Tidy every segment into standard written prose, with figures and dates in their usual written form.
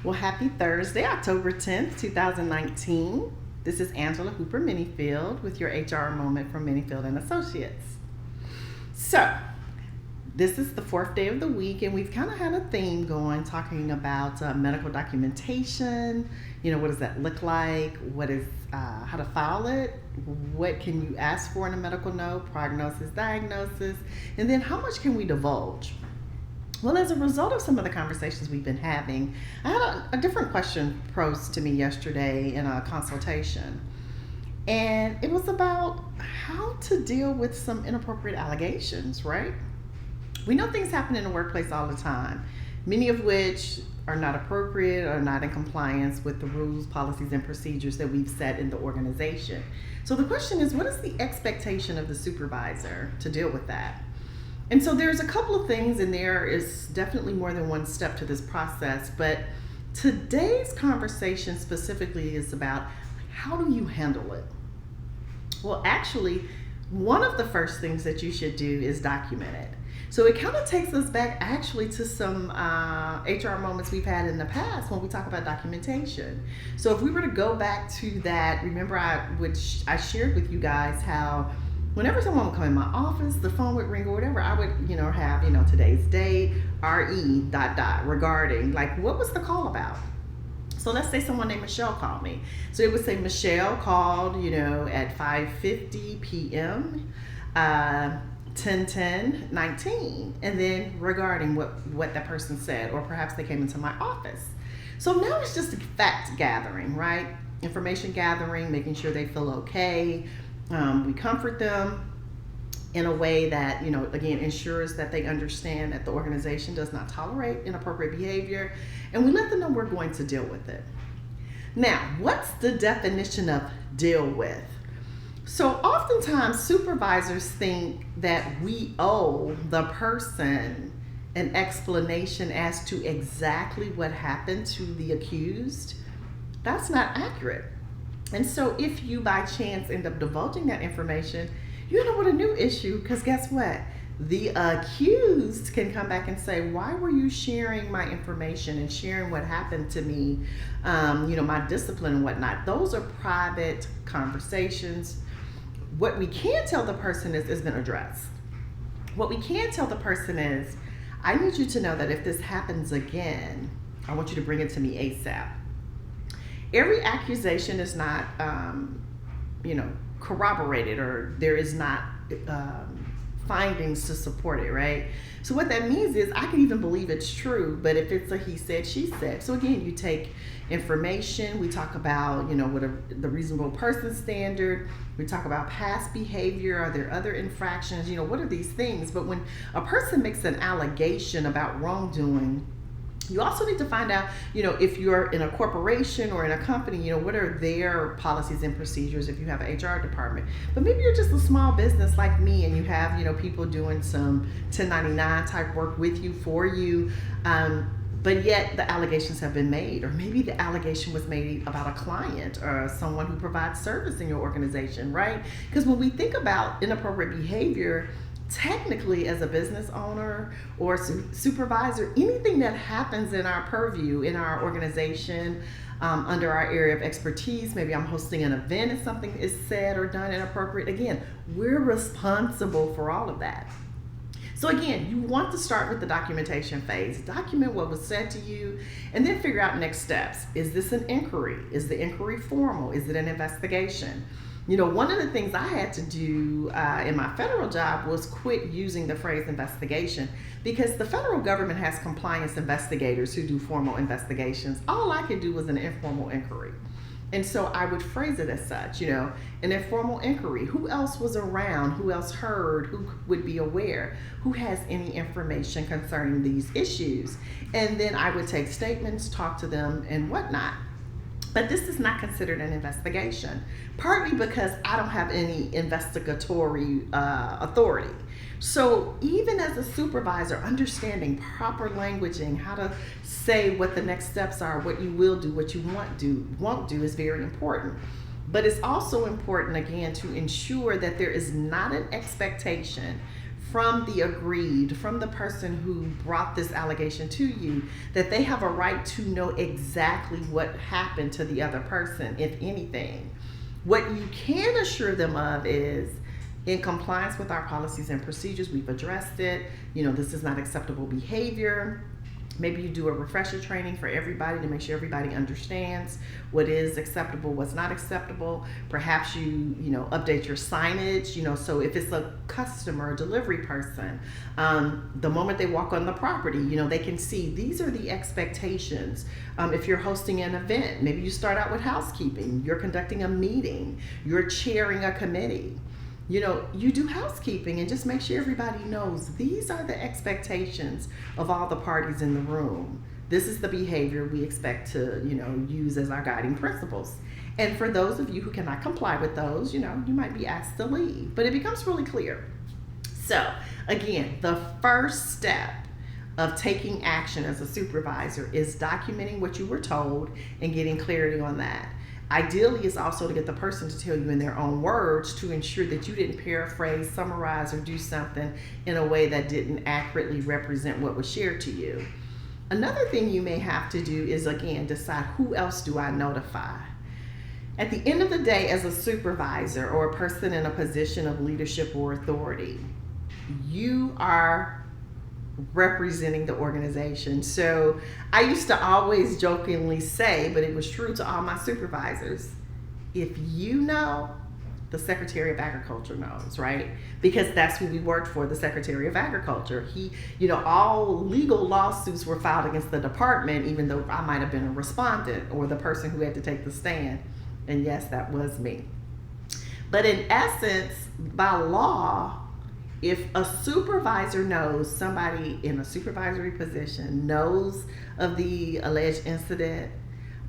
Well, happy Thursday, October 10th, 2019. This is Angela Hooper-Menifield with your HR moment from Menifield Associates. So, this is the fourth day of the week, and we've kind of had a theme going, talking about medical documentation. What does that look like? What is how to file it? What can you ask for in a medical note? Prognosis, diagnosis, and then how much can we divulge? Well, as a result of some of the conversations we've been having, I had a different question posed to me yesterday in a consultation. And it was about how to deal with some inappropriate allegations, right? We know things happen in the workplace all the time, many of which are not appropriate or not in compliance with the rules, policies, and procedures that we've set in the organization. So the question is, what is the expectation of the supervisor to deal with that? And so there's a couple of things, and there is definitely more than one step to this process, but today's conversation specifically is about how do you handle it? Well, actually, one of the first things that you should do is document it. So it kind of takes us back actually to some HR moments we've had in the past when we talk about documentation. So if we were to go back to that, remember I shared with you guys how whenever someone would come in my office, the phone would ring or whatever, I would, have, today's date, RE ... regarding, like, what was the call about? So let's say someone named Michelle called me. So it would say Michelle called, at 5:50 p.m., 10/10/19, and then regarding what that person said, or perhaps they came into my office. So now it's just fact gathering, right? Information gathering, making sure they feel okay. We comfort them in a way that, again, ensures that they understand that the organization does not tolerate inappropriate behavior, and we let them know we're going to deal with it. Now, what's the definition of deal with? So oftentimes supervisors think that we owe the person an explanation as to exactly what happened to the accused. That's not accurate. And so if you by chance end up divulging that information, you end up with a new issue, because guess what? The accused can come back and say, why were you sharing my information and sharing what happened to me, my discipline and whatnot? Those are private conversations. What we can tell the person is been addressed. What we can tell the person is, I need you to know that if this happens again, I want you to bring it to me ASAP. Every accusation is not, corroborated, or there is not findings to support it, right? So what that means is I can even believe it's true, but if it's a he said, she said. So again, you take information, we talk about, the reasonable person standard, we talk about past behavior, are there other infractions, what are these things? But when a person makes an allegation about wrongdoing, you also need to find out, if you're in a corporation or in a company, what are their policies and procedures if you have an HR department. But maybe you're just a small business like me and you have, people doing some 1099 type work with you, for you, but yet the allegations have been made. Or maybe the allegation was made about a client or someone who provides service in your organization, right? Because when we think about inappropriate behavior, technically, as a business owner or supervisor, anything that happens in our purview, in our organization, under our area of expertise, maybe I'm hosting an event and something is said or done inappropriate, again, we're responsible for all of that. So again, you want to start with the documentation phase. Document what was said to you, and then figure out next steps. Is this an inquiry? Is the inquiry formal? Is it an investigation? One of the things I had to do in my federal job was quit using the phrase investigation, because the federal government has compliance investigators who do formal investigations. All I could do was an informal inquiry. And so I would phrase it as such, an informal inquiry. Who else was around? Who else heard? Who would be aware? Who has any information concerning these issues? And then I would take statements, talk to them, and whatnot. But this is not considered an investigation, partly because I don't have any investigatory authority. So even as a supervisor, understanding proper languaging, how to say what the next steps are, what you will do, what you won't do is very important. But it's also important, again, to ensure that there is not an expectation from the person who brought this allegation to you, that they have a right to know exactly what happened to the other person, if anything. What you can assure them of is, in compliance with our policies and procedures, we've addressed it. This is not acceptable behavior. Maybe you do a refresher training for everybody to make sure everybody understands what is acceptable, what's not acceptable. Perhaps you update your signage, so if it's a customer, delivery person, the moment they walk on the property, they can see these are the expectations. If you're hosting an event, maybe you start out with housekeeping, you're conducting a meeting, you're chairing a committee. You do housekeeping and just make sure everybody knows these are the expectations of all the parties in the room. This is the behavior we expect to, use as our guiding principles. And for those of you who cannot comply with those, you might be asked to leave, but it becomes really clear. So again, the first step of taking action as a supervisor is documenting what you were told and getting clarity on that. Ideally, is also to get the person to tell you in their own words to ensure that you didn't paraphrase, summarize, or do something in a way that didn't accurately represent what was shared to you. Another thing you may have to do is, again, decide who else do I notify. At the end of the day, as a supervisor or a person in a position of leadership or authority, you are representing the organization. So I used to always jokingly say, but it was true to all my supervisors, if you know, the Secretary of Agriculture knows, right? Because that's who we worked for, the Secretary of Agriculture. He, all legal lawsuits were filed against the department, even though I might have been a respondent or the person who had to take the stand. And yes, that was me. But in essence, by law, if a supervisor knows, somebody in a supervisory position knows of the alleged incident,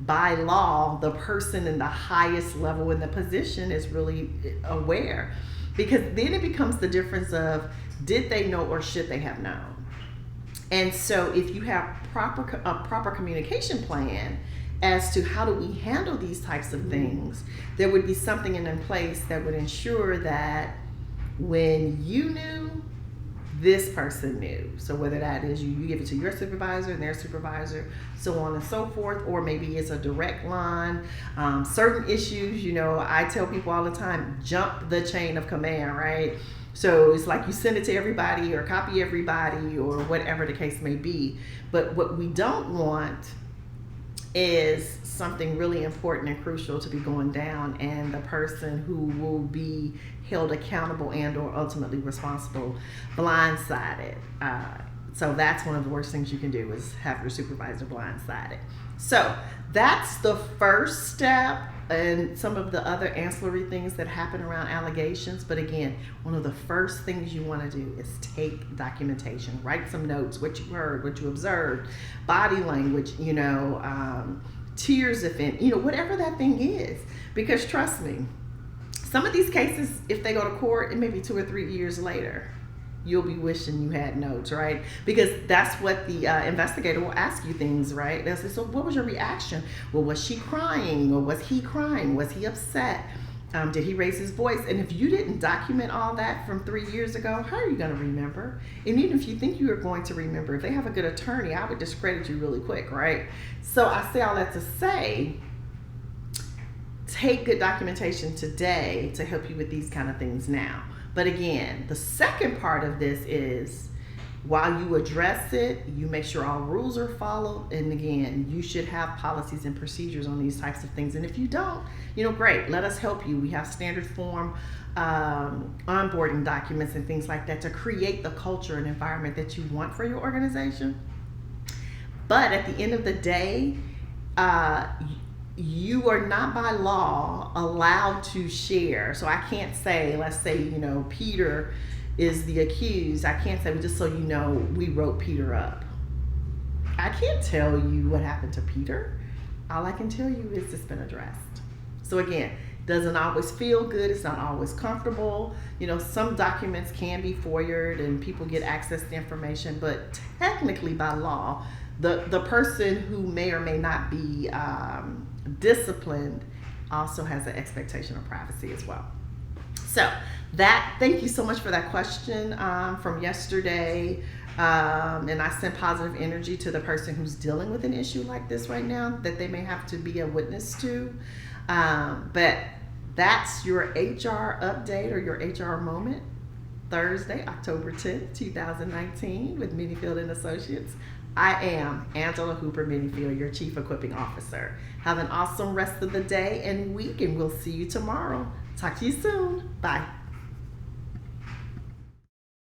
by law, the person in the highest level in the position is really aware. Because then it becomes the difference of, did they know or should they have known? And so if you have a proper communication plan as to how do we handle these types of things, there would be something in place that would ensure that when you knew, this person knew. So whether that is you give it to your supervisor and their supervisor, so on and so forth, or maybe it's a direct line. Certain issues, I tell people all the time, jump the chain of command, right? So it's like you send it to everybody or copy everybody or whatever the case may be. But what we don't want is something really important and crucial to be going down, and the person who will be held accountable and or ultimately responsible blindsided. So that's one of the worst things you can do, is have your supervisor blindsided. So that's the first step, and some of the other ancillary things that happen around allegations. But again, one of the first things you want to do is take documentation, write some notes, what you heard, what you observed, body language, tears if any, whatever that thing is. Because trust me, some of these cases, if they go to court, it may be 2 or 3 years later, you'll be wishing you had notes, right? Because that's what the investigator will ask you things, right? They'll say, so what was your reaction? Well, was she crying, or was he crying? Was he upset? Did he raise his voice? And if you didn't document all that from 3 years ago, how are you going to remember? And even if you think you are going to remember, if they have a good attorney, I would discredit you really quick, right? So I say all that to say, take good documentation today to help you with these kind of things now. But again, the second part of this is, while you address it, you make sure all rules are followed. And again, you should have policies and procedures on these types of things. And if you don't, great, let us help you. We have standard form onboarding documents and things like that to create the culture and environment that you want for your organization. But at the end of the day, you are not by law allowed to share. So I can't say, let's say, Peter is the accused. I can't say, well, just so you know, we wrote Peter up. I can't tell you what happened to Peter. All I can tell you is it's been addressed. So again, doesn't always feel good. It's not always comfortable. Some documents can be FOIA'd and people get access to information, but technically by law, the person who may or may not be disciplined also has an expectation of privacy as well. So Thank you so much for that question from yesterday. And I sent positive energy to the person who's dealing with an issue like this right now that they may have to be a witness to. But that's your HR update or your HR moment, Thursday, October 10th, 2019 with Menifield Associates. I am Angela Hooper-Menifield, your Chief Equipping Officer. Have an awesome rest of the day and week, and we'll see you tomorrow. Talk to you soon. Bye.